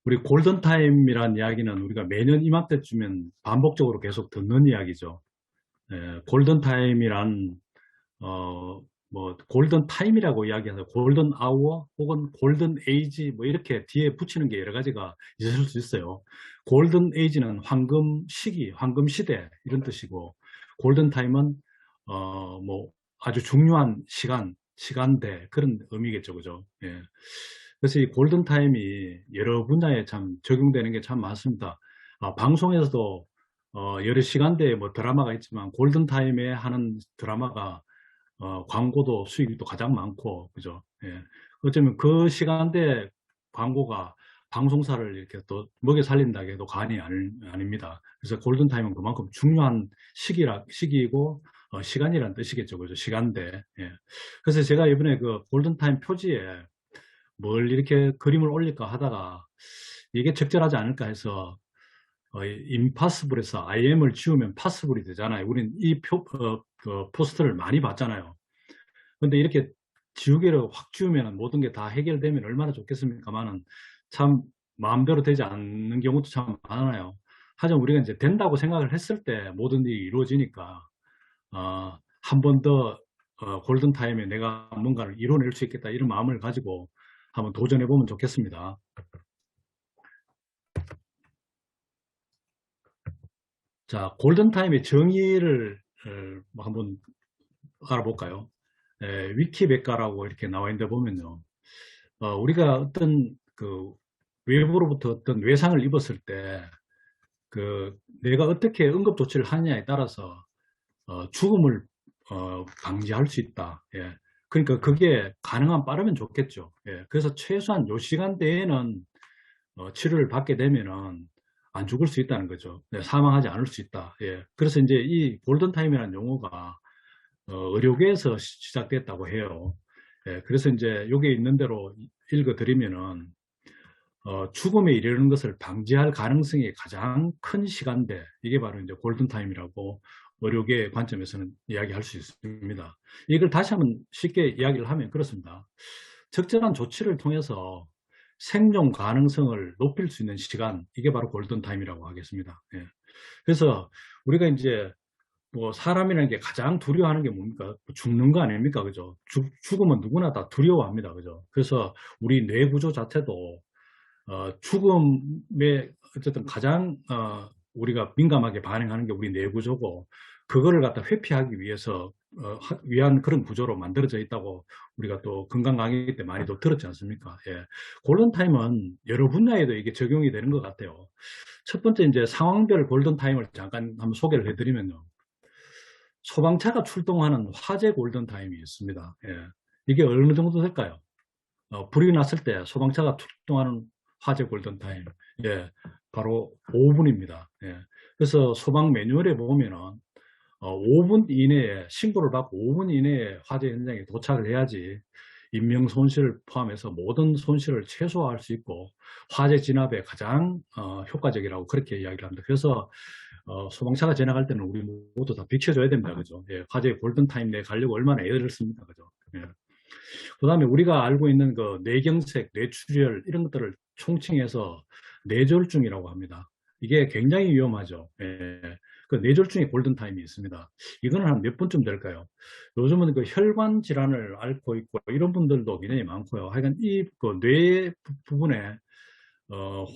우리 골든타임이란 이야기는 우리가 매년 이맘때쯤엔 반복적으로 계속 듣는 이야기죠. 골든타임이란, 어, 뭐, 골든타임이라고 이야기하서 골든 아워 혹은 골든 에이지 뭐 이렇게 뒤에 붙이는 게 여러 가지가 있을 수 있어요. 골든 에이지는 황금 시기, 황금 시대 이런 뜻이고, 골든타임은, 뭐, 아주 중요한 시간대 그런 의미겠죠. 그죠? 예. 그래서 이 골든타임이 여러 분야에 참 적용되는 게 참 많습니다. 방송에서도 여러 시간대에 뭐 드라마가 있지만 골든타임에 하는 드라마가 광고도 수익도 가장 많고, 그죠? 예. 어쩌면 그 시간대 광고가 방송사를 이렇게 또 먹여 살린다 해도 과언이 아닙니다. 그래서 골든타임은 그만큼 중요한 시기이고, 시간이란 뜻이겠죠. 그죠? 시간대. 예. 그래서 제가 이번에 그 골든타임 표지에 뭘 이렇게 그림을 올릴까 하다가 이게 적절하지 않을까 해서 임파서블에서 IM을 지우면 파서블이 되잖아요. 우린 이 그 포스터를 많이 봤잖아요. 근데 이렇게 지우개를 확 지우면 모든 게 다 해결되면 얼마나 좋겠습니까만은 참 마음대로 되지 않는 경우도 참 많아요. 하지만 우리가 이제 된다고 생각을 했을 때 모든 일이 이루어지니까 한 번 더 골든타임에 내가 뭔가를 이뤄낼 수 있겠다 이런 마음을 가지고 한번 도전해 보면 좋겠습니다. 자, 골든타임의 정의를 뭐 한번 알아볼까요? 위키백과라고 이렇게 나와 있는데 보면요. 우리가 어떤 그 외부로부터 어떤 외상을 입었을 때 내가 어떻게 응급 조치를 하느냐에 따라서 죽음을 방지할 수 있다. 예. 그러니까 그게 가능한 빠르면 좋겠죠. 예. 그래서 최소한 요 시간대에는 치료를 받게 되면은 안 죽을 수 있다는 거죠. 네, 사망하지 않을 수 있다. 예. 그래서 이제 이 골든타임이라는 용어가 의료계에서 시작됐다고 해요. 예. 그래서 이제 여기 있는 대로 읽어드리면은 죽음에 이르는 것을 방지할 가능성이 가장 큰 시간대, 이게 바로 이제 골든타임이라고 의료계 관점에서는 이야기할 수 있습니다. 이걸 다시 한번 쉽게 이야기를 하면 그렇습니다. 적절한 조치를 통해서 생존 가능성을 높일 수 있는 시간, 이게 바로 골든타임이라고 하겠습니다. 예. 그래서 우리가 이제 뭐 사람이라는 게 가장 두려워하는 게 뭡니까? 죽는 거 아닙니까? 그죠? 죽으면 누구나 다 두려워합니다. 그죠? 그래서 우리 뇌 구조 자체도 죽음에 어쨌든 가장 우리가 민감하게 반응하는 게 우리 내구조고 그거를 갖다 회피하기 위해서 위한 그런 구조로 만들어져 있다고 우리가 또 건강 강의 때 많이도 들었지 않습니까? 예. 골든타임은 여러 분야에도 이게 적용이 되는 것 같아요. 첫 번째 이제 상황별 골든타임을 잠깐 한번 소개를 해드리면요. 소방차가 출동하는 화재 골든타임이 있습니다. 예. 이게 어느 정도 될까요? 불이 났을 때 소방차가 출동하는 화재 골든타임. 예, 바로 5분입니다. 예. 그래서 소방 매뉴얼에 보면은 5분 이내에 신고를 받고 5분 이내에 화재 현장에 도착을 해야지 인명 손실을 포함해서 모든 손실을 최소화할 수 있고 화재 진압에 가장 효과적이라고 그렇게 이야기를 합니다. 그래서 소방차가 지나갈 때는 우리 모두 다 비켜줘야 됩니다. 그죠? 예, 화재 골든타임 내에 가려고 얼마나 애를 씁니까? 그죠? 예. 그다음에 우리가 알고 있는 그 뇌경색, 뇌출혈 이런 것들을 총칭해서 뇌졸중이라고 합니다. 이게 굉장히 위험하죠. 예. 그 뇌졸중의 골든타임이 있습니다. 이거는 한 몇 분쯤 될까요? 요즘은 그 혈관 질환을 앓고 있고 이런 분들도 굉장히 많고요. 하여간 이 그 뇌 부분에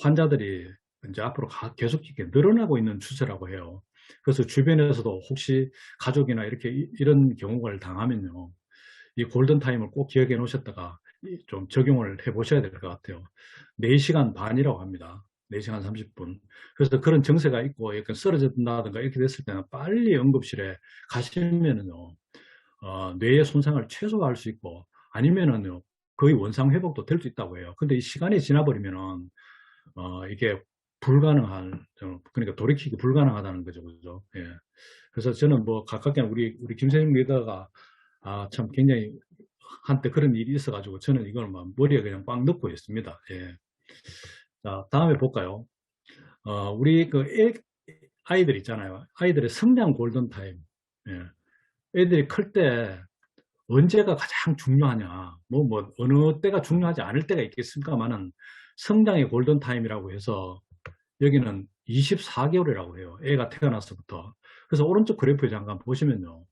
환자들이 이제 앞으로 계속 이렇게 늘어나고 있는 추세라고 해요. 그래서 주변에서도 혹시 가족이나 이렇게 이런 경우를 당하면요. 이 골든타임을 꼭 기억해 놓으셨다가 좀 적용을 해 보셔야 될 것 같아요. 4시간 반이라고 합니다. 4시간 30분. 그래서 그런 증세가 있고 약간 쓰러진다든가 이렇게 됐을 때는 빨리 응급실에 가시면은요, 뇌의 손상을 최소화할 수 있고 아니면은요, 거의 원상 회복도 될 수 있다고 해요. 근데 이 시간이 지나버리면은, 이게 그러니까 돌이키기 불가능하다는 거죠. 그죠? 예. 그래서 저는 뭐 가깝게 우리 김세영 리더가 참 굉장히 한때 그런 일이 있어가지고 저는 이걸 막 머리에 그냥 꽉 넣고 있습니다. 예. 자, 다음에 볼까요? 우리 아이들 있잖아요. 아이들의 성장 골든타임. 예. 애들이 클 때 언제가 가장 중요하냐. 어느 때가 중요하지 않을 때가 있겠습니까만은 성장의 골든타임이라고 해서 여기는 24개월이라고 해요. 애가 태어나서부터. 그래서 오른쪽 그래프에 잠깐 보시면요.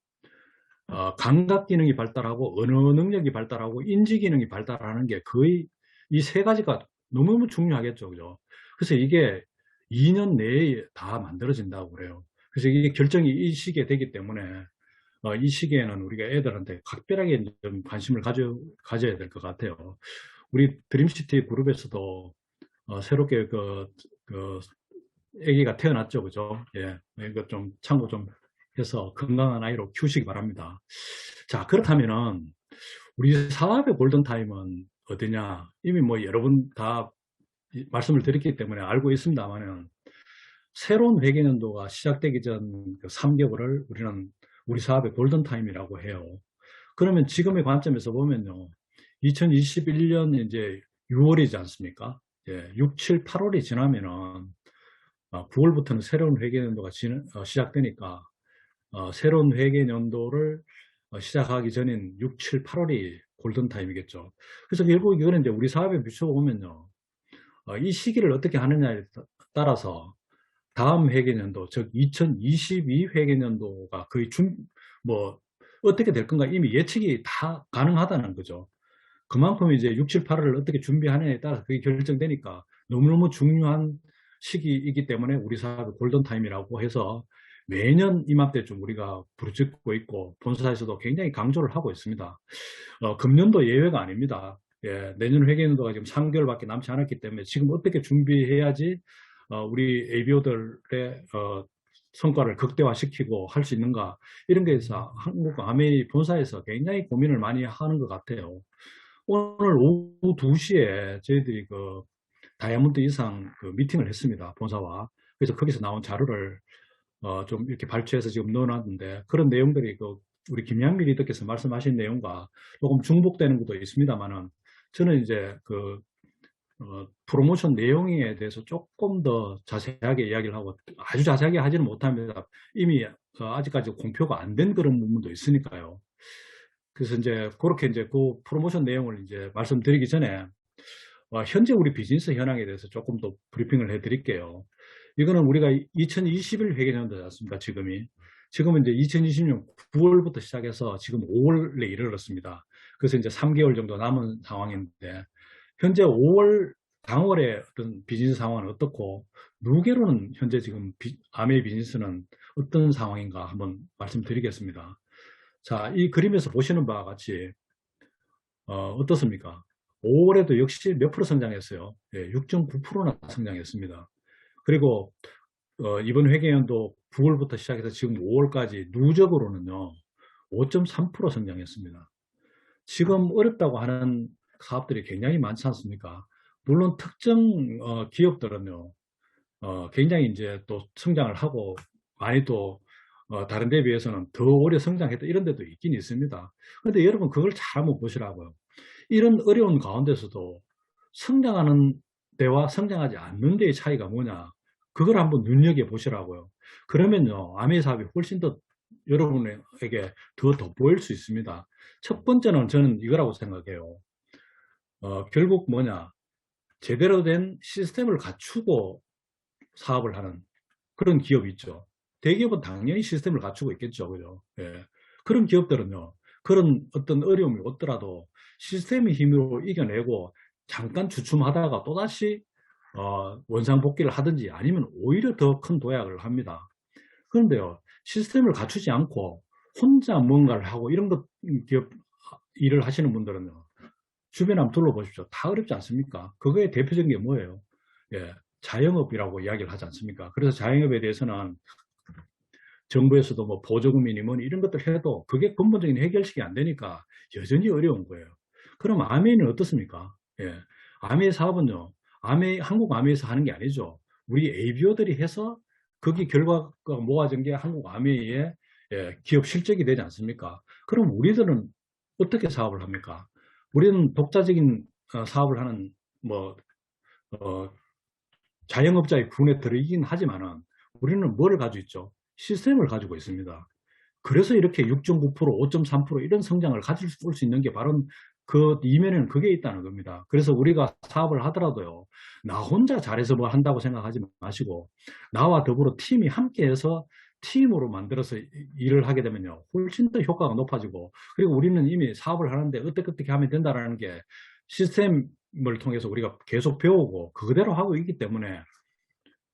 감각 기능이 발달하고 언어 능력이 발달하고 인지 기능이 발달하는 게 거의 이 세 가지가 너무너무 중요하겠죠. 그죠? 그래서 이게 2년 내에 다 만들어진다고 그래요. 그래서 이게 결정이 이 시기에 되기 때문에 이 시기에는 우리가 애들한테 각별하게 좀 관심을 가져야 될 것 같아요. 우리 드림시티 그룹에서도 새롭게 그 아기가 태어났죠. 그죠? 예. 이거 좀 참고 좀 해서 건강한 아이로 키우시기 바랍니다. 자, 그렇다면은 우리 사업의 골든타임은 어디냐? 이미 뭐 여러분 다 말씀을 드렸기 때문에 알고 있습니다만은 새로운 회계연도가 시작되기 전 3개월을 우리는 우리 사업의 골든타임이라고 해요. 그러면 지금의 관점에서 보면요. 2021년 이제 6월이지 않습니까? 예, 6, 7, 8월이 지나면은 9월부터는 새로운 회계연도가 시작되니까 새로운 회계연도를 시작하기 전인 6, 7, 8월이 골든타임이겠죠. 그래서 결국 이거는 이제 우리 사업에 비춰보면요. 이 시기를 어떻게 하느냐에 따라서 다음 회계연도, 즉 2022 회계연도가 거의 뭐 어떻게 될 건가 이미 예측이 다 가능하다는 거죠. 그만큼 이제 6, 7, 8을 어떻게 준비하느냐에 따라서 그게 결정되니까 너무너무 중요한 시기이기 때문에 우리 사업의 골든타임이라고 해서 매년 이맘때쯤 우리가 부르짖고 있고 본사에서도 굉장히 강조를 하고 있습니다. 금년도 예외가 아닙니다. 예, 내년 회계연도가 지금 3개월밖에 남지 않았기 때문에 지금 어떻게 준비해야지 우리 ABO들의 성과를 극대화시키고 할 수 있는가 이런 게서 한국 아메이 본사에서 굉장히 고민을 많이 하는 것 같아요. 오늘 오후 2시에 저희들이 그 다이아몬드 이상 그 미팅을 했습니다. 본사와. 그래서 거기서 나온 자료를 좀 이렇게 발췌해서 지금 넣어놨는데 그런 내용들이 그 우리 김양미 리더께서 말씀하신 내용과 조금 중복되는 것도 있습니다만은 저는 이제 그 프로모션 내용에 대해서 조금 더 자세하게 이야기를 하고 아주 자세하게 하지는 못합니다. 이미 아직까지 공표가 안 된 그런 부분도 있으니까요. 그래서 이제 그렇게 이제 그 프로모션 내용을 이제 말씀드리기 전에 현재 우리 비즈니스 현황에 대해서 조금 더 브리핑을 해드릴게요. 이거는 우리가 2021 회계연도지 않습니까? 지금은 이제 2020년 9월부터 시작해서 지금 5월에 이르렀습니다. 그래서 이제 3개월 정도 남은 상황인데 현재 5월 당월의 어떤 비즈니스 상황은 어떻고 누계로는 현재 지금 아메이 비즈니스는 어떤 상황인가 한번 말씀드리겠습니다. 자, 이 그림에서 보시는 바와 같이 어떻습니까? 5월에도 역시 몇 프로 성장했어요. 예, 6.9%나 성장했습니다. 그리고 이번 회계연도 9월부터 시작해서 지금 5월까지 누적으로는요. 5.3% 성장했습니다. 지금 어렵다고 하는 사업들이 굉장히 많지 않습니까? 물론 특정 기업들은요. 굉장히 이제 또 성장을 하고 많이 또 다른 데에 비해서는 더 오래 성장했다 이런 데도 있긴 있습니다. 그런데 여러분 그걸 잘 한번 보시라고요. 이런 어려운 가운데서도 성장하는 데와 성장하지 않는 데의 차이가 뭐냐 그걸 한번 눈여겨보시라고요. 그러면요 아메이 사업이 훨씬 더 여러분에게 더 돋보일 수 있습니다. 첫 번째는 저는 이거라고 생각해요. 결국 뭐냐 제대로 된 시스템을 갖추고 사업을 하는 그런 기업이 있죠. 대기업은 당연히 시스템을 갖추고 있겠죠. 그죠? 예. 그런 기업들은요. 그런 어떤 어려움이 없더라도 시스템의 힘으로 이겨내고 잠깐 주춤하다가 또다시 원상복귀를 하든지 아니면 오히려 더 큰 도약을 합니다. 그런데요. 시스템을 갖추지 않고 혼자 뭔가를 하고 이런 것 기업 일을 하시는 분들은요. 주변에 한번 둘러보십시오. 다 어렵지 않습니까? 그거의 대표적인 게 뭐예요? 예, 자영업이라고 이야기를 하지 않습니까? 그래서 자영업에 대해서는 정부에서도 뭐 보조금이니 뭐 이런 것들 해도 그게 근본적인 해결책이 안 되니까 여전히 어려운 거예요. 그럼 아메이는 어떻습니까? 예, 아메이 사업은요, 한국 아메이에서 하는 게 아니죠. 우리 ABO들이 해서 거기 결과가 모아진 게 한국 아메이의 기업 실적이 되지 않습니까? 그럼 우리들은 어떻게 사업을 합니까? 우리는 독자적인 사업을 하는 뭐 자영업자의 군에 들어있긴 하지만은 우리는 뭐를 가지고 있죠? 시스템을 가지고 있습니다. 그래서 이렇게 6.9%, 5.3% 이런 성장을 가질 수 있는 게 바로 그 이면에는 그게 있다는 겁니다. 그래서 우리가 사업을 하더라도요, 나 혼자 잘해서 뭐 한다고 생각하지 마시고, 나와 더불어 팀이 함께해서 팀으로 만들어서 일을 하게 되면요, 훨씬 더 효과가 높아지고, 그리고 우리는 이미 사업을 하는데 어떻게 하면 된다라는 게 시스템을 통해서 우리가 계속 배우고 그대로 하고 있기 때문에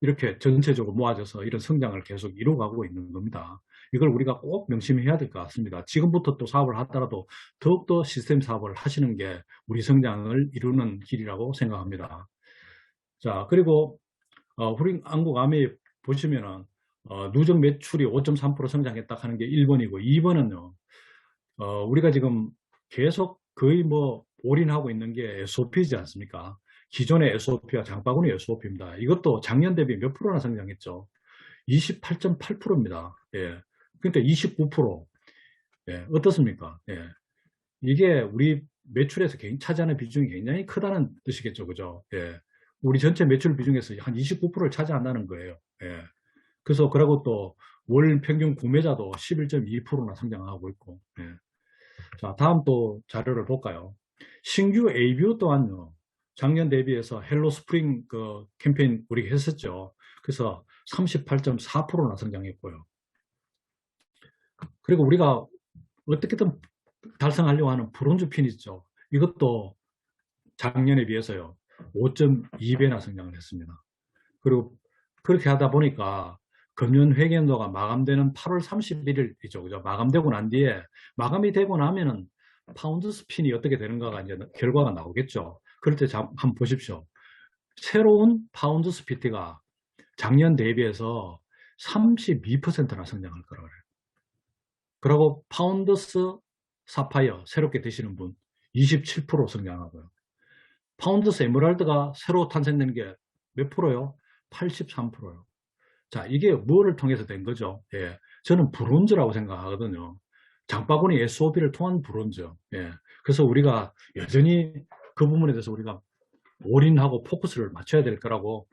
이렇게 전체적으로 모아져서 이런 성장을 계속 이루어가고 있는 겁니다. 이걸 우리가 꼭 명심해야 될 것 같습니다. 지금부터 또 사업을 하더라도 더욱더 시스템 사업을 하시는 게 우리 성장을 이루는 길이라고 생각합니다. 자, 그리고 우리 한국아메 보시면은 누적 매출이 5.3% 성장했다 하는 게 1번이고 2번은요. 우리가 지금 계속 거의 뭐 올인하고 있는 게 SOP이지 않습니까? 기존의 SOP와 장바구니 SOP입니다. 이것도 작년 대비 몇 프로나 성장했죠? 28.8%입니다. 예. 그러니까 29%. 예. 어떻습니까? 예. 이게 우리 매출에서 차지하는 비중이 굉장히 크다는 뜻이겠죠. 그죠? 예. 우리 전체 매출 비중에서 한 29%를 차지한다는 거예요. 예. 그래서 그러고 또 월 평균 구매자도 11.2%나 성장하고 있고. 예. 자, 다음 또 자료를 볼까요? 신규 ABO 또한요, 작년 대비해서 헬로 스프링 그 캠페인 우리 했었죠. 그래서 38.4%나 성장했고요. 그리고 우리가 어떻게든 달성하려고 하는 브론즈 피니시죠. 이것도 작년에 비해서요, 5.2배나 성장을 했습니다. 그리고 그렇게 하다 보니까 금년 회계연도가 마감되는 8월 31일이죠. 그죠? 마감되고 난 뒤에, 마감이 되고 나면은 파운드 스핀이 어떻게 되는가가 이제 결과가 나오겠죠. 그럴 때 한번 보십시오. 새로운 파운드 스피티가 작년 대비해서 32%나 성장할 거라고 그래요. 그리고 파운드스 사파이어 새롭게 드시는 분 27% 성장하고요. 파운드스 에메랄드가 새로 탄생된 게 몇 프로요? 83%요. 자, 이게 뭐를 통해서 된 거죠? 예. 저는 브론즈라고 생각하거든요. 장바구니 SOP를 통한 브론즈. 예. 그래서 우리가 여전히 그 부분에 대해서 우리가 올인하고 포커스를 맞춰야 될 거라고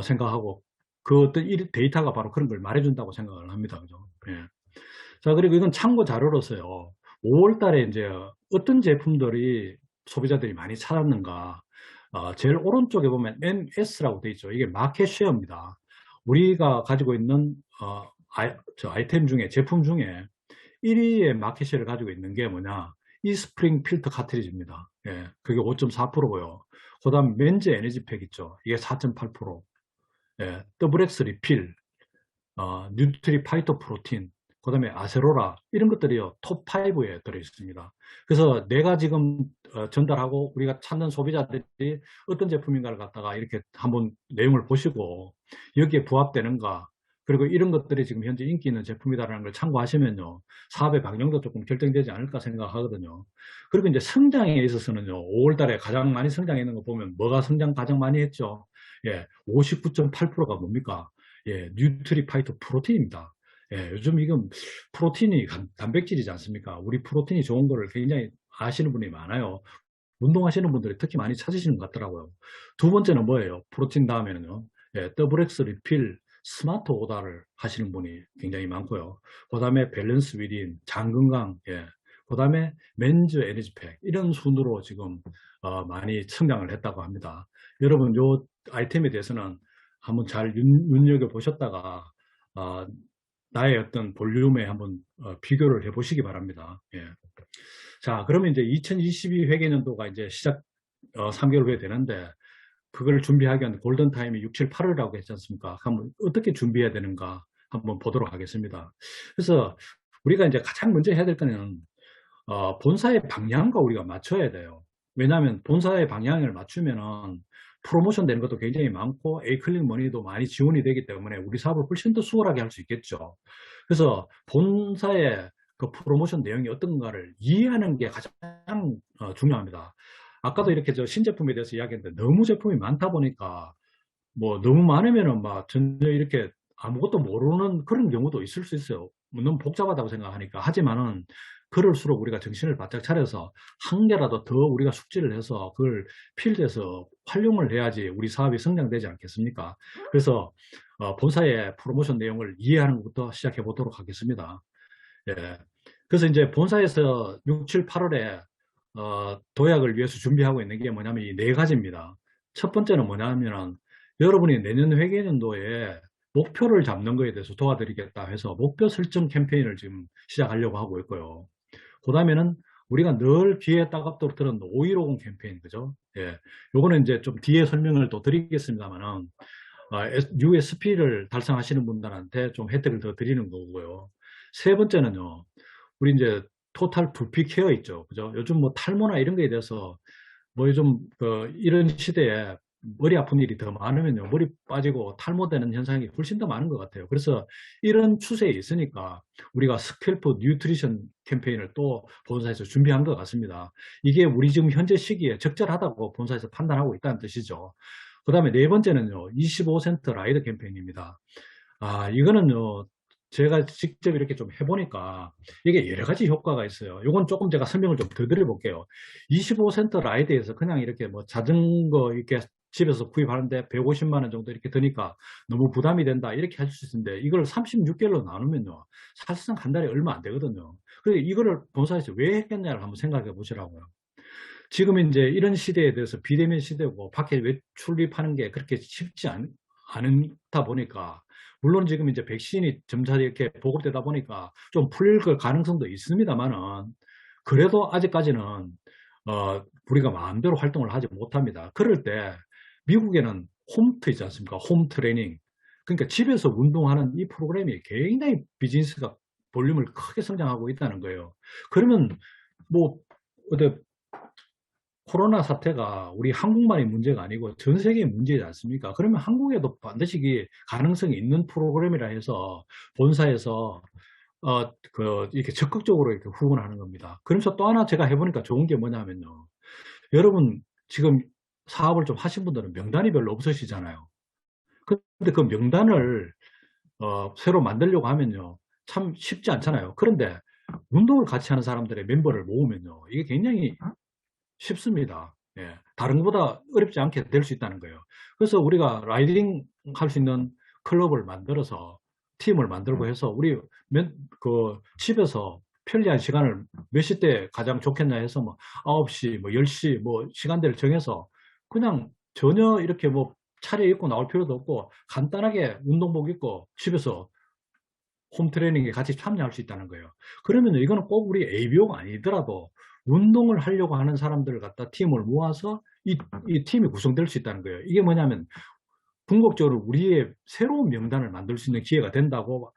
생각하고, 그 어떤 데이터가 바로 그런 걸 말해준다고 생각을 합니다. 그죠? 예. 자, 그리고 이건 참고 자료로서요. 5월 달에 이제 어떤 제품들이 소비자들이 많이 찾았는가. 제일 오른쪽에 보면 MS라고 되어 있죠. 이게 마켓 쉐어입니다. 우리가 가지고 있는 아이템 중에, 제품 중에 1위의 마켓 쉐어를 가지고 있는 게 뭐냐. 이 스프링 필터 카트리지입니다. 예, 그게 5.4%고요. 그 다음 맨즈 에너지팩 있죠. 이게 4.8%. 예, 더블엑스 리필, 뉴트리 파이터 프로틴, 그 다음에 아세로라, 이런 것들이요, 톱5에 들어있습니다. 그래서 내가 지금 전달하고 우리가 찾는 소비자들이 어떤 제품인가를 갖다가 이렇게 한번 내용을 보시고 여기에 부합되는가, 그리고 이런 것들이 지금 현재 인기 있는 제품이다라는 걸 참고하시면요, 사업의 방향도 조금 결정되지 않을까 생각하거든요. 그리고 이제 성장에 있어서는요, 5월 달에 가장 많이 성장했는 거 보면 뭐가 성장 가장 많이 했죠? 예, 59.8%가 뭡니까? 예, 뉴트리파이터 프로틴입니다. 예, 요즘 이건 프로틴이 단백질이지 않습니까? 우리 프로틴이 좋은 거를 굉장히 아시는 분이 많아요. 운동하시는 분들이 특히 많이 찾으시는 것 같더라고요. 두 번째는 뭐예요? 프로틴 다음에는요. 예, 더블엑스 리필 스마트 오다를 하시는 분이 굉장히 많고요. 그 다음에 밸런스 위딘, 장 건강, 예. 그 다음에 맨즈 에너지팩, 이런 순으로 지금 많이 성장을 했다고 합니다. 여러분, 요 아이템에 대해서는 한번 잘 눈여겨 보셨다가 나의 어떤 볼륨에 한번 비교를 해 보시기 바랍니다. 예. 자, 그러면 이제 2022 회계년도가 이제 시작 3개월 후에 되는데, 그걸 준비하기 위한 골든타임이 6, 7, 8월이라고 했지 않습니까? 한번 어떻게 준비해야 되는가 한번 보도록 하겠습니다. 그래서 우리가 이제 가장 먼저 해야 될 거는 본사의 방향과 우리가 맞춰야 돼요. 왜냐하면 본사의 방향을 맞추면은 프로모션 되는 것도 굉장히 많고 에이클릭 머니도 많이 지원이 되기 때문에 우리 사업을 훨씬 더 수월하게 할 수 있겠죠. 그래서 본사의 그 프로모션 내용이 어떤가를 이해하는 게 가장 중요합니다. 아까도 이렇게 저 신제품에 대해서 이야기했는데, 너무 제품이 많다 보니까 뭐 너무 많으면은 막 전혀 이렇게 아무것도 모르는 그런 경우도 있을 수 있어요. 뭐 너무 복잡하다고 생각하니까. 하지만은 그럴수록 우리가 정신을 바짝 차려서 한 개라도 더 우리가 숙지를 해서 그걸 필드에서 활용을 해야지 우리 사업이 성장되지 않겠습니까? 그래서 본사의 프로모션 내용을 이해하는 것부터 시작해 보도록 하겠습니다. 예. 그래서 이제 본사에서 6, 7, 8월에 도약을 위해서 준비하고 있는 게 뭐냐면 이 네 가지입니다. 첫 번째는 뭐냐면은 여러분이 내년 회계년도에 목표를 잡는 거에 대해서 도와드리겠다 해서 목표 설정 캠페인을 지금 시작하려고 하고 있고요. 그 다음에는 우리가 늘 귀에 따갑도록 들은 5150 캠페인, 그죠? 예. 요거는 이제 좀 뒤에 설명을 또 드리겠습니다만은, USP를 달성하시는 분들한테 좀 혜택을 더 드리는 거고요. 세 번째는요, 우리 이제 토탈 두피 케어 있죠. 그죠? 요즘 뭐 탈모나 이런 거에 대해서 뭐 요즘 이런 시대에 머리 아픈 일이 더 많으면요. 머리 빠지고 탈모되는 현상이 훨씬 더 많은 것 같아요. 그래서 이런 추세에 있으니까 우리가 스캘프 뉴트리션 캠페인을 또 본사에서 준비한 것 같습니다. 이게 우리 지금 현재 시기에 적절하다고 본사에서 판단하고 있다는 뜻이죠. 그 다음에 네 번째는요. 25센트 라이드 캠페인입니다. 이거는요. 제가 직접 이렇게 좀 해보니까 이게 여러 가지 효과가 있어요. 이건 조금 제가 설명을 좀 더 드려볼게요. 25센트 라이드에서 그냥 이렇게 뭐 자전거 이렇게 집에서 구입하는데 150만 원 정도 이렇게 드니까 너무 부담이 된다 이렇게 할 수 있는데 이걸 36개월로 나누면요. 사실상 한 달에 얼마 안 되거든요. 그래서 이거를 본사에서 왜 했겠냐를 한번 생각해 보시라고요. 지금 이제 이런 시대에 대해서 비대면 시대고 밖에 외출입하는 게 그렇게 쉽지 않다 보니까 물론 지금 이제 백신이 점차 이렇게 보급되다 보니까 좀 풀릴 가능성도 있습니다만은 그래도 아직까지는 우리가 마음대로 활동을 하지 못합니다. 그럴 때 미국에는 홈트 있지 않습니까? 홈 트레이닝. 그러니까 집에서 운동하는 이 프로그램이 굉장히 비즈니스가 볼륨을 크게 성장하고 있다는 거예요. 그러면 뭐 어때 코로나 사태가 우리 한국만의 문제가 아니고 전 세계의 문제지 않습니까? 그러면 한국에도 반드시 가능성이 있는 프로그램이라 해서 본사에서 이렇게 적극적으로 이렇게 후원하는 겁니다. 그러면서 또 하나 제가 해보니까 좋은 게 뭐냐면요. 여러분 지금 사업을 좀 하신 분들은 명단이 별로 없으시잖아요. 근데 그 명단을 새로 만들려고 하면요. 참 쉽지 않잖아요. 그런데 운동을 같이 하는 사람들의 멤버를 모으면요. 이게 굉장히 쉽습니다. 예, 다른 것보다 어렵지 않게 될 수 있다는 거예요. 그래서 우리가 라이딩 할 수 있는 클럽을 만들어서 팀을 만들고 해서 우리 집에서 편리한 시간을 몇 시 때 가장 좋겠냐 해서 뭐 9시, 뭐 10시 뭐 시간대를 정해서 그냥 전혀 이렇게 뭐 차려입고 나올 필요도 없고 간단하게 운동복 입고 집에서 홈트레이닝에 같이 참여할 수 있다는 거예요. 그러면 이거는 꼭 우리 ABO가 아니더라도 운동을 하려고 하는 사람들을 갖다 팀을 모아서 이 팀이 구성될 수 있다는 거예요. 이게 뭐냐면 궁극적으로 우리의 새로운 명단을 만들 수 있는 기회가 된다고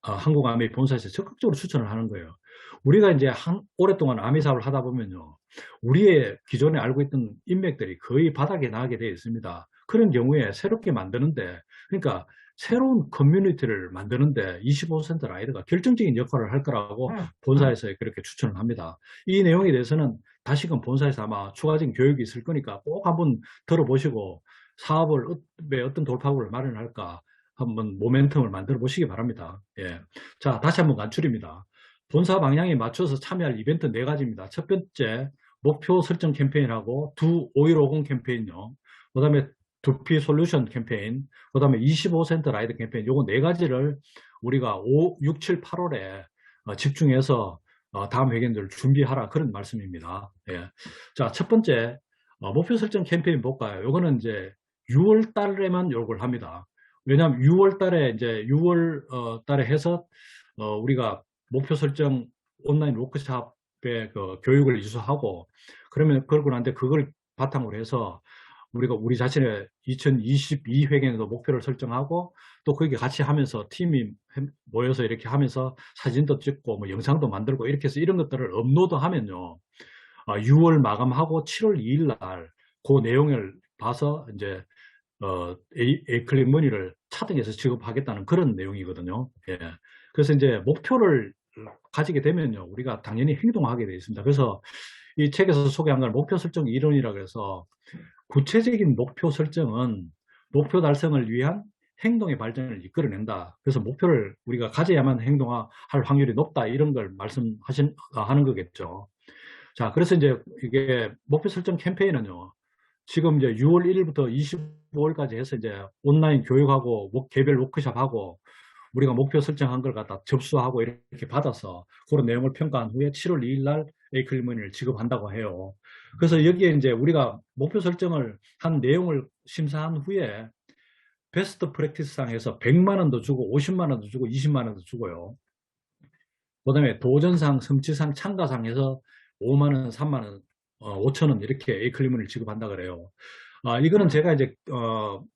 한국아미 본사에서 적극적으로 추천을 하는 거예요. 우리가 이제 오랫동안 아미 사업을 하다 보면요. 우리의 기존에 알고 있던 인맥들이 거의 바닥에 나게 되어 있습니다. 그런 경우에 새롭게 만드는데 그러니까 새로운 커뮤니티를 만드는데 25% 라이드가 결정적인 역할을 할 거라고 본사에서 그렇게 추천을 합니다. 이 내용에 대해서는 다시금 본사에서 아마 추가적인 교육이 있을 거니까 꼭 한번 들어보시고 사업을 왜 어떤 돌파구를 마련할까 한번 모멘텀을 만들어 보시기 바랍니다. 예. 자, 다시 한번 간추립니다. 본사 방향에 맞춰서 참여할 이벤트 네 가지입니다. 첫 번째, 목표 설정 캠페인하고 두 5150 캠페인요. 그 다음에 두피 솔루션 캠페인, 그 다음에 25센트 라이드 캠페인, 요거 네 가지를 우리가 6, 7, 8월에 집중해서 다음 회견들을 준비하라 그런 말씀입니다. 예. 자, 첫 번째, 목표 설정 캠페인 볼까요? 요거는 이제 6월 달에만 요걸 합니다. 왜냐하면 6월 달에 이제 6월 달에 해서 우리가 목표 설정 온라인 워크숍의 그 교육을 이수하고 그러면 그러고 난데 그걸 바탕으로 해서 우리가 우리 자신의 2022 회견에도 목표를 설정하고 또 거기 같이 하면서 팀이 모여서 이렇게 하면서 사진도 찍고 뭐 영상도 만들고 이렇게 해서 이런 것들을 업로드하면요. 6월 마감하고 7월 2일 날 그 내용을 봐서 이제 에이클릭 머니를 차등해서 지급하겠다는 그런 내용이거든요. 예. 그래서 이제 목표를 가지게 되면요. 우리가 당연히 행동하게 되어 있습니다. 그래서 이 책에서 소개한 걸 목표 설정 이론이라 그래서 구체적인 목표 설정은 목표 달성을 위한 행동의 발전을 이끌어낸다. 그래서 목표를 우리가 가져야만 행동할 확률이 높다. 이런 걸 하는 거겠죠. 자, 그래서 이제 이게 목표 설정 캠페인은요. 지금 이제 6월 1일부터 25일까지 해서 이제 온라인 교육하고 개별 워크숍하고 우리가 목표 설정한 걸 갖다 접수하고 이렇게 받아서 그런 내용을 평가한 후에 7월 2일 날 A클리머니를 지급한다고 해요. 그래서 여기에 이제 우리가 목표 설정을 한 내용을 심사한 후에 베스트 프랙티스상에서 100만 원도 주고 50만 원도 주고 20만 원도 주고요. 그다음에 도전상, 성취상, 참가상에서 5만 원, 3만 원, 5천 원 이렇게 A클리머니를 지급한다 그래요. 이거는 제가 이제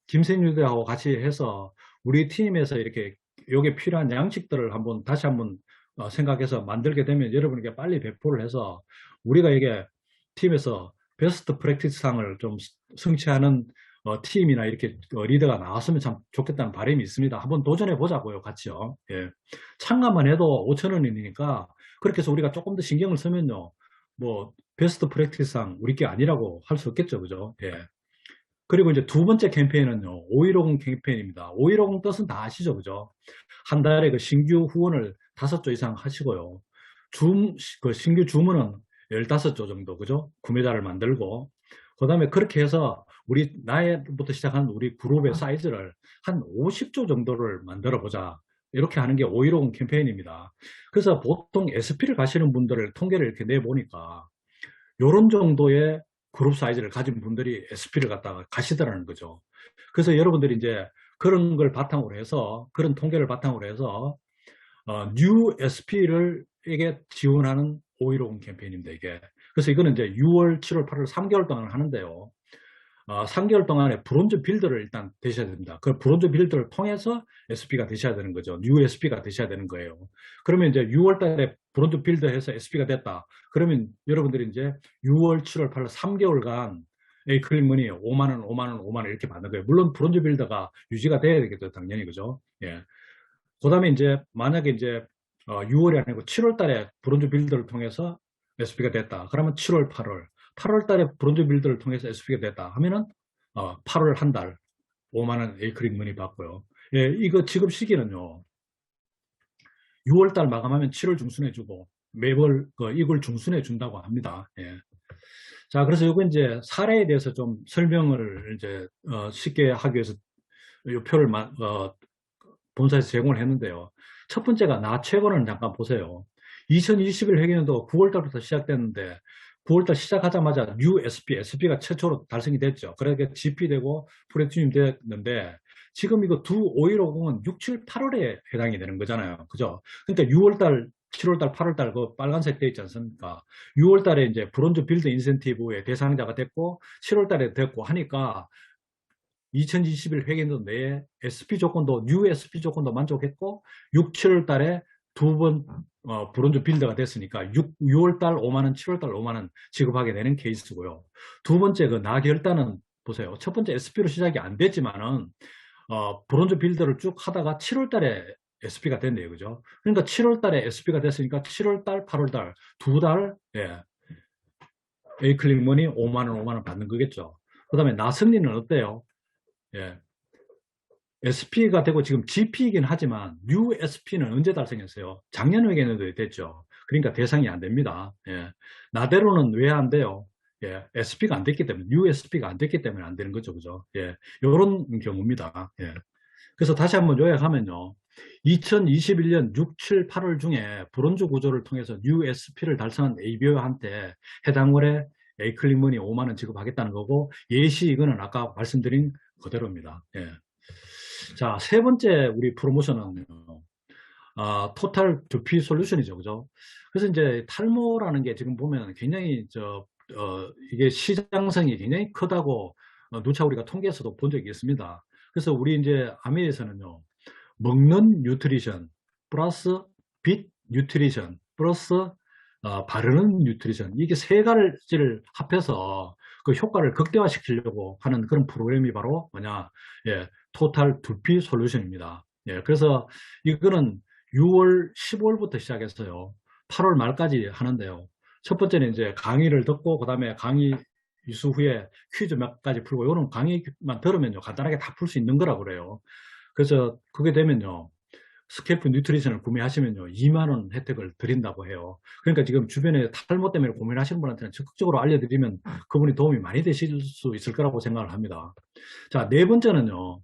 김생유대하고 같이 해서 우리 팀에서 이렇게 요게 필요한 양식들을 다시 한번 생각해서 만들게 되면 여러분에게 빨리 배포를 해서 우리가 이게 팀에서 베스트 프랙티스 상을 좀 성취하는 팀이나 이렇게 리더가 나왔으면 참 좋겠다는 바람이 있습니다. 한번 도전해 보자고요, 같이요. 예. 참가만 해도 5천 원이니까 그렇게 해서 우리가 조금 더 신경을 쓰면요, 뭐 베스트 프랙티스 상 우리 게 아니라고 할 수 없겠죠, 그죠? 예. 그리고 이제 두 번째 캠페인은요, 5150 캠페인입니다. 5150 뜻은 다 아시죠, 그죠? 한 달에 그 신규 후원을 5조 이상 하시고요. 그 신규 주문은 15조 정도, 그죠? 구매자를 만들고. 그 다음에 그렇게 해서 나이부터 시작하는 우리 그룹의 사이즈를 한 50조 정도를 만들어 보자. 이렇게 하는 게 5150 캠페인입니다. 그래서 보통 SP를 가시는 분들을 통계를 이렇게 내보니까 요런 정도의 그룹 사이즈를 가진 분들이 SP를 갖다가 가시더라는 거죠. 그래서 여러분들이 이제 그런 걸 바탕으로 해서, 그런 통계를 바탕으로 해서, 뉴 SP를 이게 지원하는 5150 캠페인입니다, 이게. 그래서 이거는 이제 6월, 7월, 8월 3개월 동안 하는데요. 3개월 동안에 브론즈 빌더를 일단 되셔야 됩니다. 그 브론즈 빌더를 통해서 SP가 되셔야 되는 거죠. 뉴 SP가 되셔야 되는 거예요. 그러면 이제 6월 달에 브론즈 빌더해서 SP가 됐다. 그러면 여러분들이 이제 6월, 7월, 8월 3개월간 A클릭머니 5만 원, 5만 원, 5만 원 이렇게 받는 거예요. 물론 브론즈 빌더가 유지가 돼야 되겠죠, 당연히. 그죠? 예. 그 다음에 이제 만약에 이제 6월이 아니고 7월 달에 브론즈 빌더를 통해서 SP가 됐다. 그러면 7월, 8월 달에 브론즈 빌더를 통해서 SP가 됐다 하면은 8월 한 달 5만 원 A클릭 머니 받고요. 예, 이거 지급 시기는요. 6월 달 마감하면 7월 중순에 주고 매월 이걸 중순에 준다고 합니다. 예. 자, 그래서 이거 이제 사례에 대해서 좀 설명을 이제 쉽게 하기 위해서 이 표를 본사에서 제공을 했는데요. 첫 번째가 최고는 잠깐 보세요. 2021 회계년도 9월 달부터 시작됐는데 9월 달 시작하자마자 뉴 SP가 최초로 달성이 됐죠. 그러니까 GP되고 프레티늄 됐는데 지금 이거 두 5150은 6, 7, 8월에 해당이 되는 거잖아요. 그죠? 그러니까 6월 달, 7월 달, 8월 달 그 빨간색 돼 있지 않습니까? 6월 달에 이제 브론즈 빌드 인센티브의 대상자가 됐고 7월 달에 됐고 하니까 2021 회계연도 내에 SP 조건도 뉴 SP 조건도 만족했고 6, 7월 달에 두 번 브론즈 빌더가 됐으니까 6월 달 5만 원, 7월 달 5만 원 지급하게 되는 케이스고요. 두 번째 그 나결단은 보세요. 첫 번째 SP로 시작이 안 됐지만은 브론즈 빌더를 쭉 하다가 7월 달에 SP가 됐네요. 그죠? 그러니까 7월 달에 SP가 됐으니까 7월 달, 8월 달 두 달 예. A클릭 머니 5만 원, 5만 원 받는 거겠죠. 그 다음에 나승리는 어때요? 예. SP가 되고 지금 GP이긴 하지만 뉴 SP는 언제 달성했어요? 작년 회계년도에 됐죠. 그러니까 대상이 안 됩니다. 예. 나대로는 왜 안 돼요? 예. SP가 안 됐기 때문에, 뉴 SP가 안 됐기 때문에 안 되는 거죠. 그죠? 예. 요런 경우입니다. 예. 그래서 다시 한번 요약하면요. 2021년 6, 7, 8월 중에 브론즈 구조를 통해서 뉴 SP를 달성한 ABO한테 해당 월에 A클릭 머니 5만 원 지급하겠다는 거고 예시 이거는 아까 말씀드린 그대로입니다. 예. 자, 세 번째 우리 프로모션은 토탈 두피 솔루션이죠. 그죠? 그래서 이제 탈모라는 게 지금 보면 굉장히 이게 시장성이 굉장히 크다고 누차 우리가 통계에서도 본 적이 있습니다. 그래서 우리 이제 아메리에서는요. 먹는 뉴트리션 플러스 빛 뉴트리션 플러스 바르는 뉴트리션 이게 세 가지를 합해서 그 효과를 극대화시키려고 하는 그런 프로그램이 바로 뭐냐 예, 토탈 두피 솔루션입니다. 예, 그래서 이거는 6월 15일부터 시작했어요. 8월 말까지 하는데요. 첫 번째는 이제 강의를 듣고 그 다음에 강의 이수 후에 퀴즈 몇 가지 풀고 이런 강의만 들으면요 간단하게 다 풀 수 있는 거라고 그래요. 그래서 그게 되면요 스케프 뉴트리션을 구매하시면요 2만 원 혜택을 드린다고 해요. 그러니까 지금 주변에 탈모 때문에 고민하시는 분한테는 적극적으로 알려드리면 그분이 도움이 많이 되실 수 있을 거라고 생각을 합니다. 자, 네 번째는요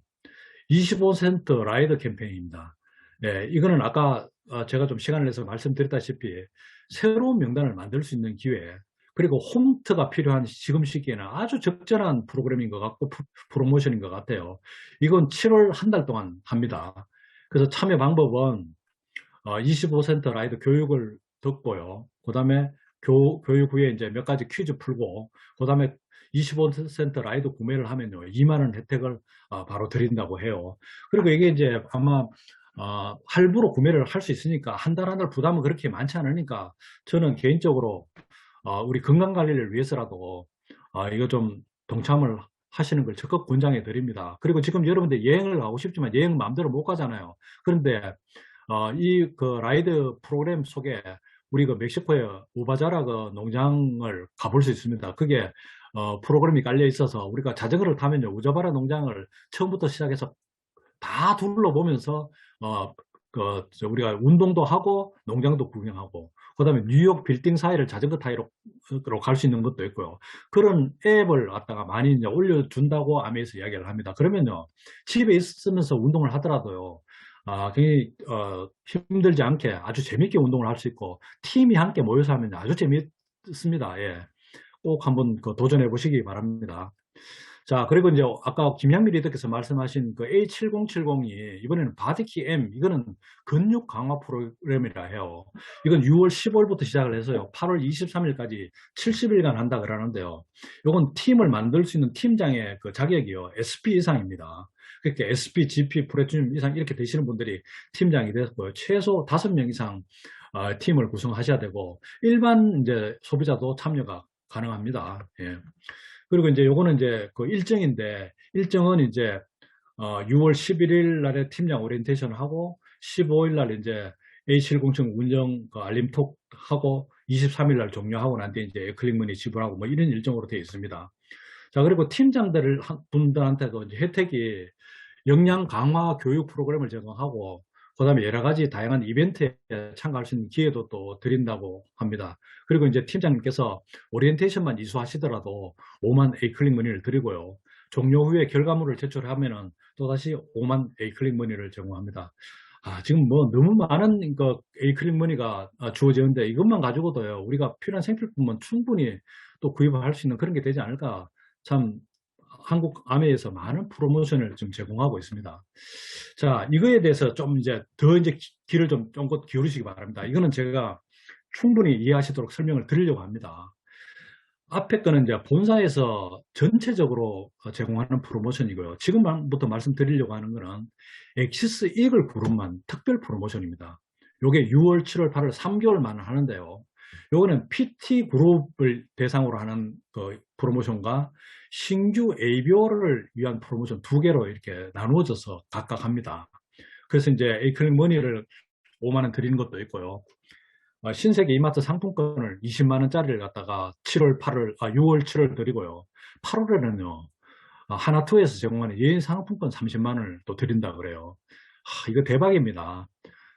25센트 라이더 캠페인입니다. 네, 이거는 아까 제가 좀 시간을 내서 말씀드렸다시피 새로운 명단을 만들 수 있는 기회, 그리고 홈트가 필요한 지금 시기에는 아주 적절한 프로그램인 것 같고 프로모션인 것 같아요. 이건 7월 한 달 동안 합니다. 그래서 참여 방법은 25센터 라이드 교육을 듣고요. 그 다음에 교육 후에 이제 몇 가지 퀴즈 풀고, 그 다음에 25센터 라이드 구매를 하면요, 2만 원 혜택을 바로 드린다고 해요. 그리고 이게 이제 아마 할부로 구매를 할 수 있으니까 한 달 한 달 부담은 그렇게 많지 않으니까 저는 개인적으로 우리 건강 관리를 위해서라도 이거 좀 동참을 하시는 걸 적극 권장해 드립니다. 그리고 지금 여러분들 여행을 가고 싶지만 여행 마음대로 못 가잖아요. 그런데 이 그 라이드 프로그램 속에 우리 그 멕시코의 우바자라 그 농장을 가볼 수 있습니다. 그게 프로그램이 깔려 있어서 우리가 자전거를 타면요, 우자바라 농장을 처음부터 시작해서 다 둘러보면서 우리가 운동도 하고 농장도 구경하고, 그다음에 뉴욕 빌딩 사이를 자전거 타이로 갈 수 있는 것도 있고요. 그런 앱을 갖다가 많이 이제 올려준다고 아메에서 이야기를 합니다. 그러면요, 집에 있으면서 운동을 하더라도요, 굉장히 힘들지 않게 아주 재밌게 운동을 할 수 있고, 팀이 함께 모여서 하면 아주 재밌습니다. 예. 꼭 한번 도전해 보시기 바랍니다. 자, 그리고 이제 아까 김향미 리더께서 말씀하신 그 A7070이 이번에는 바디키 M, 이거는 근육 강화 프로그램이라 해요. 이건 6월 15일부터 시작을 해서요, 8월 23일까지 70일간 한다 그러는데요. 이건 팀을 만들 수 있는 팀장의 그 자격이요, SP 이상입니다. 그렇게 SP, GP, 프로팀 이상 이렇게 되시는 분들이 팀장이 되고요. 최소 5명 이상 팀을 구성하셔야 되고, 일반 이제 소비자도 참여가 가능합니다. 예. 그리고 이제 요거는 이제 그 일정인데, 일정은 이제 6월 11일 날에 팀장 오리엔테이션을 하고, 15일 날 이제 A707 운영 그 알림톡 하고, 23일 날 종료하고 난 뒤에 이제 클릭머니 지불하고 뭐 이런 일정으로 되어 있습니다. 자, 그리고 팀장들 분들한테도 이제 혜택이 역량 강화 교육 프로그램을 제공하고, 그다음에 여러 가지 다양한 이벤트에 참가할 수 있는 기회도 또 드린다고 합니다. 그리고 이제 팀장님께서 오리엔테이션만 이수하시더라도 5만 A클릭 머니를 드리고요. 종료 후에 결과물을 제출하면은 또다시 5만 A클릭 머니를 제공합니다. 지금 뭐 너무 많은 그 A클릭 머니가 주어지는데, 이것만 가지고도요, 우리가 필요한 생필품은 충분히 또 구입할 수 있는 그런 게 되지 않을까. 참, 한국 아메에서 많은 프로모션을 좀 제공하고 있습니다. 자, 이거에 대해서 좀 이제 더 이제 귀를 좀 쫑긋 기울이시기 바랍니다. 이거는 제가 충분히 이해하시도록 설명을 드리려고 합니다. 앞에 거는 이제 본사에서 전체적으로 제공하는 프로모션이고요. 지금부터 말씀드리려고 하는 거는 엑시스 이글 그룹만 특별 프로모션입니다. 요게 6월, 7월, 8월 3개월만 하는데요. 요거는 PT 그룹을 대상으로 하는 그 프로모션과 신규 ABO를 위한 프로모션 두 개로 이렇게 나누어져서 각각 합니다. 그래서 이제 에이클릭 머니를 5만 원 드리는 것도 있고요. 신세계 이마트 상품권을 20만 원짜리를 갖다가 6월, 7월 드리고요. 8월에는요, 하나투어에서 제공하는 여행 상품권 30만 원을 또 드린다 그래요. 이거 대박입니다.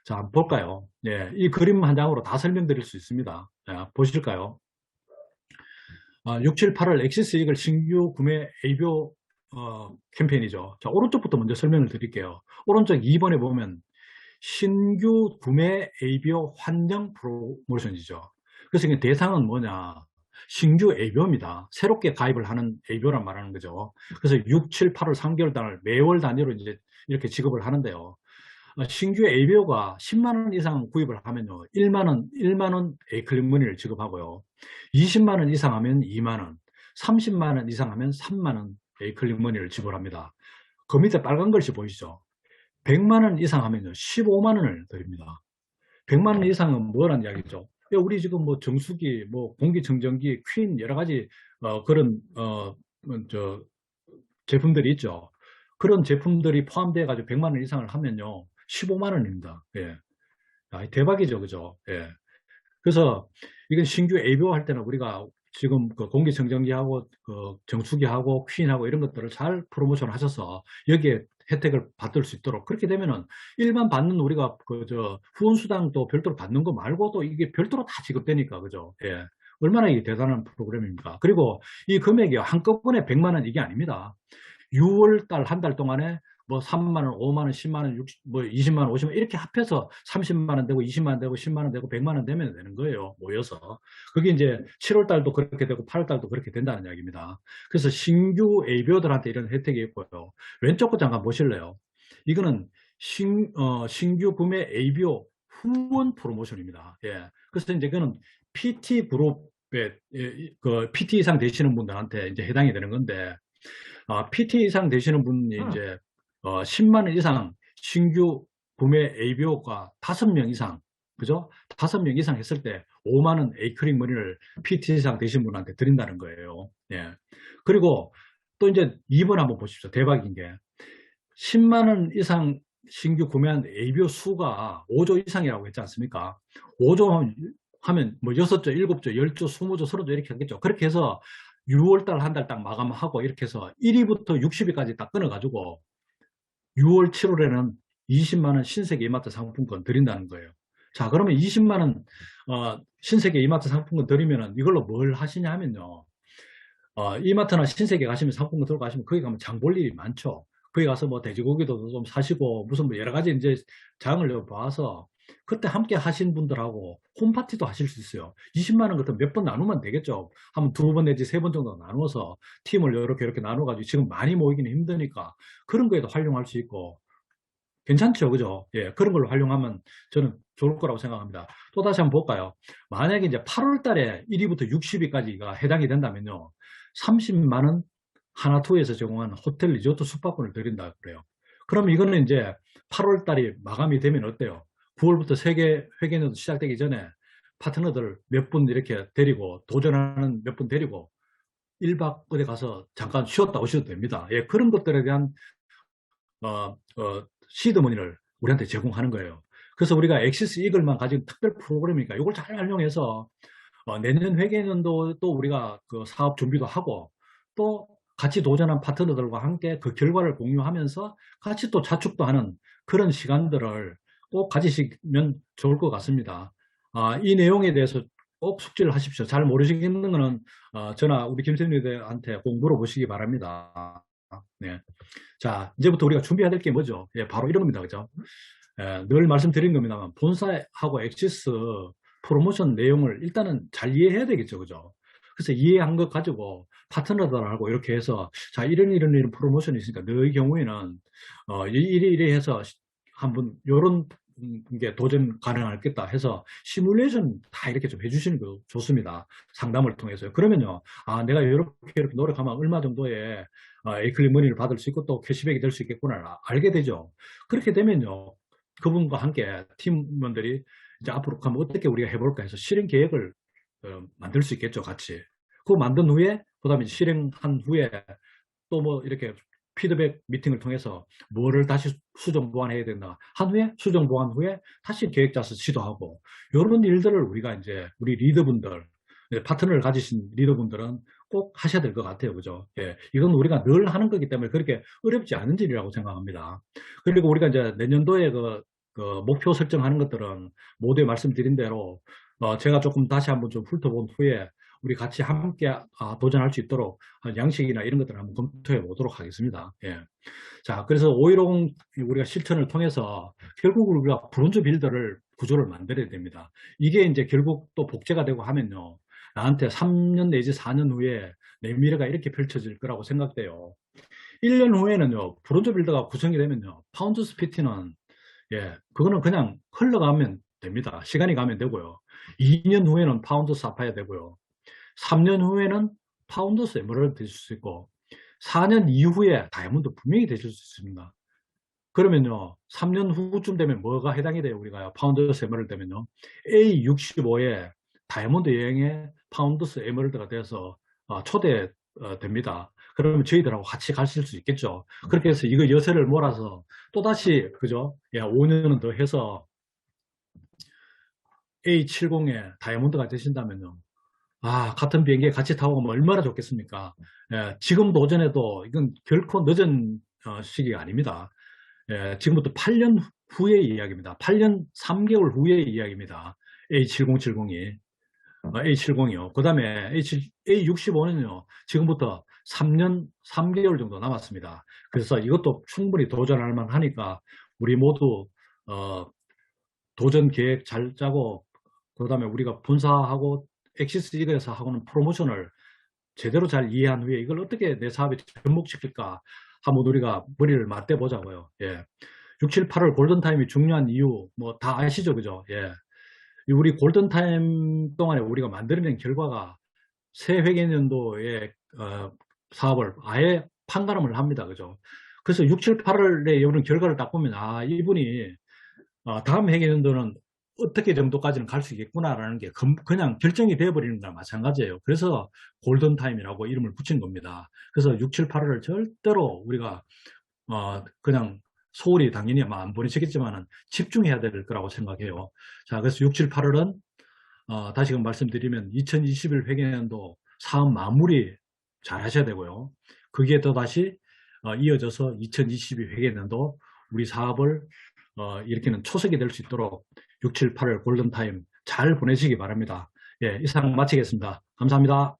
자, 한번 볼까요? 예, 이 그림 한 장으로 다 설명드릴 수 있습니다. 보실까요? 6, 7, 8월 엑시스 이글 신규 구매 ABO 캠페인이죠. 자, 오른쪽부터 먼저 설명을 드릴게요. 오른쪽 2번에 보면 신규 구매 ABO 환영 프로모션이죠. 그래서 이게 대상은 뭐냐? 신규 ABO입니다. 새롭게 가입을 하는 ABO란 말하는 거죠. 그래서 6, 7, 8월 3개월 단을 매월 단위로 이제 이렇게 지급을 하는데요. 신규 ABO가 10만 원 이상 구입을 하면요, 1만 원 A클릭 머니를 지급하고요. 20만 원 이상 하면 2만 원, 30만 원 이상 하면 3만 원 A클릭 머니를 지불합니다. 그 밑에 빨간 글씨 보이시죠? 100만 원 이상 하면요, 15만 원을 드립니다. 100만 원 이상은 뭐라는 이야기죠? 우리 지금 뭐 정수기, 뭐 공기청정기, 퀸 여러 가지 그런 제품들이 있죠. 그런 제품들이 포함되어 가지고 100만 원 이상을 하면요, 15만 원입니다. 예. 대박이죠, 그죠? 예. 그래서 이건 신규 ABO 할 때는 우리가 지금 그 공기청정기하고 그 정수기하고 퀸하고 이런 것들을 잘 프로모션 하셔서 여기에 혜택을 받을 수 있도록, 그렇게 되면은 일반 받는 우리가 후원수당도 별도로 받는 거 말고도 이게 별도로 다 지급되니까, 그죠? 예. 얼마나 이게 대단한 프로그램입니까? 그리고 이 금액이 한꺼번에 100만 원 이게 아닙니다. 6월 달 한 달 동안에 뭐 3만 원, 5만 원, 10만 원, 60, 뭐 20만 원, 50만 원 이렇게 합해서 30만 원 되고 20만 원 되고 10만 원 되고 100만 원 되면 되는 거예요. 모여서. 그게 이제 7월 달도 그렇게 되고 8월 달도 그렇게 된다는 이야기입니다. 그래서 신규 ABO들한테 이런 혜택이 있고요. 왼쪽 거 잠깐 보실래요? 이거는 신규 구매 ABO 후원 프로모션입니다. 예. 그래서 이제 그거는 PT 그룹에 그 PT 이상 되시는 분들한테 이제 해당이 되는 건데, PT 이상 되시는 분이 이제 10만 원 이상 신규 구매 ABO가 5명 이상, 그죠? 5명 이상 했을 때 5만 원 에이크릭 머니를 PT 이상 되신 분한테 드린다는 거예요. 예. 그리고 또 이제 2번 한번 보십시오. 대박인 게 10만 원 이상 신규 구매한 ABO 수가 5조 이상이라고 했지 않습니까? 5조 하면 뭐 6조, 7조, 10조, 20조, 30조 이렇게 하겠죠. 그렇게 해서 6월달 한 달 딱 마감하고 이렇게 해서 1위부터 60위까지 딱 끊어가지고 6월, 7월에는 20만 원 신세계 이마트 상품권 드린다는 거예요. 자, 그러면 20만 원 신세계 이마트 상품권 드리면은 이걸로 뭘 하시냐 하면요. 이마트나 신세계 가시면 상품권 들고 가시면 거기 가면 장 볼 일이 많죠. 거기 가서 뭐 돼지고기도 좀 사시고 무슨 뭐 여러 가지 이제 장을 봐서 그때 함께 하신 분들하고 홈파티도 하실 수 있어요. 20만 원 같은 몇 번 나누면 되겠죠. 한번 2번 내지 3번 정도 나누어서 팀을 이렇게 나눠가지고 지금 많이 모이기는 힘드니까 그런 거에도 활용할 수 있고 괜찮죠. 그죠? 예, 그런 걸로 활용하면 저는 좋을 거라고 생각합니다. 또 다시 한번 볼까요? 만약에 이제 8월 달에 1위부터 60위까지가 해당이 된다면요. 30만 원 하나투에서 제공한 호텔 리조트 숙박권을 드린다 그래요. 그럼 이거는 이제 8월 달이 마감이 되면 어때요? 9월부터 세계 회계년도 시작되기 전에 파트너들 몇 분 이렇게 데리고 도전하는 몇 분 데리고 1박 어디 가서 잠깐 쉬었다 오셔도 됩니다. 예, 그런 것들에 대한 시드머니를 우리한테 제공하는 거예요. 그래서 우리가 엑시스 이글만 가진 특별 프로그램이니까 이걸 잘 활용해서 내년 회계년도 또 우리가 그 사업 준비도 하고 또 같이 도전한 파트너들과 함께 그 결과를 공유하면서 같이 또 자축도 하는 그런 시간들을 꼭 가지시면 좋을 것 같습니다. 이 내용에 대해서 꼭 숙지를 하십시오. 잘 모르시겠는 거는 저나 우리 김선희한테 꼭 물어보시기 바랍니다. 네. 자, 이제부터 우리가 준비해야 될 게 뭐죠? 예, 바로 이런 겁니다. 그죠? 늘 말씀드린 겁니다만 본사하고 엑시스 프로모션 내용을 일단은 잘 이해해야 되겠죠. 그죠? 그래서 이해한 것 가지고 파트너들하고 이렇게 해서 자, 이런 프로모션이 있으니까 너의 경우에는 이래 해서 한번 요런 게 도전 가능하겠다 해서 시뮬레이션 다 이렇게 좀 해주시는 거 좋습니다. 상담을 통해서요. 그러면요. 내가 이렇게 노력하면 얼마 정도의 에이클릭 머니를 받을 수 있고 또 캐시백이 될 수 있겠구나 알게 되죠. 그렇게 되면요. 그분과 함께 팀원들이 이제 앞으로 가면 어떻게 우리가 해볼까 해서 실행 계획을 만들 수 있겠죠. 같이. 그거 만든 후에 그다음에 실행한 후에 또 뭐 이렇게 피드백 미팅을 통해서 뭐를 다시 수정 보완해야 된다 한 후에 수정 보완 후에 다시 계획 짜서 지도하고 이런 일들을 우리가 이제 우리 리더분들 파트너를 가지신 리더분들은 꼭 하셔야 될 것 같아요. 그죠? 예. 이건 우리가 늘 하는 거기 때문에 그렇게 어렵지 않은 일이라고 생각합니다. 그리고 우리가 이제 내년도에 그 목표 설정하는 것들은 모두에 말씀드린 대로 제가 조금 다시 한번 좀 훑어본 후에 우리 같이 함께 도전할 수 있도록 양식이나 이런 것들을 한번 검토해 보도록 하겠습니다. 예. 자, 그래서 5.10 우리가 실천을 통해서 결국 우리가 브론즈 빌더를 구조를 만들어야 됩니다. 이게 이제 결국 또 복제가 되고 하면요. 나한테 3년 내지 4년 후에 내 미래가 이렇게 펼쳐질 거라고 생각돼요. 1년 후에는요. 브론즈 빌더가 구성이 되면요. 파운드 스피티는 그거는 그냥 흘러가면 됩니다. 시간이 가면 되고요. 2년 후에는 파운드 사파이어 되고요. 3년 후에는 파운더스 에메랄드 되실 수 있고 4년 이후에 다이아몬드 분명히 되실 수 있습니다. 그러면요 3년 후쯤 되면 뭐가 해당이 돼요? 우리가 파운더스 에메랄드 되면요 A65에 다이아몬드 여행에 파운더스 에메랄드가 돼서 초대됩니다. 그러면 저희들하고 같이 가실 수 있겠죠. 그렇게 해서 이거 여세를 몰아서 또다시 그죠? 5년은 더 해서 A70에 다이아몬드가 되신다면요 같은 비행기에 같이 타고 가면 얼마나 좋겠습니까? 지금 도전해도 이건 결코 늦은 시기가 아닙니다. 지금부터 8년 후의 이야기입니다. 8년 3개월 후의 이야기입니다. A7070이. A70이요. 그 다음에 A65는요. 지금부터 3년 3개월 정도 남았습니다. 그래서 이것도 충분히 도전할 만하니까 우리 모두 도전 계획 잘 짜고 그다음에 우리가 본사하고 엑시스 이글에서 하고는 프로모션을 제대로 잘 이해한 후에 이걸 어떻게 내 사업에 접목시킬까 한번 우리가 머리를 맞대 보자고요. 예. 6, 7, 8월 골든타임이 중요한 이유 뭐 다 아시죠? 그죠? 예. 우리 골든타임 동안에 우리가 만들어낸 결과가 새 회계연도의 사업을 아예 판가름을 합니다. 그죠? 그래서 6, 7, 8월에 이런 결과를 딱 보면 아 이분이 다음 회계연도는 어떻게 정도까지는 갈 수 있겠구나라는 게 그냥 결정이 되어버리는 거랑 마찬가지예요. 그래서 골든타임이라고 이름을 붙인 겁니다. 그래서 6, 7, 8월을 절대로 우리가 그냥 소홀히 당연히 아마 안 보내시겠지만은 집중해야 될 거라고 생각해요. 자, 그래서 6, 7, 8월은 다시금 말씀드리면 2021 회계연도 사업 마무리 잘 하셔야 되고요. 그게 또 다시 이어져서 2022 회계연도 우리 사업을 이렇게는 초석이 될 수 있도록 6, 7, 8월 골든타임 잘 보내시기 바랍니다. 예, 이상 마치겠습니다. 감사합니다.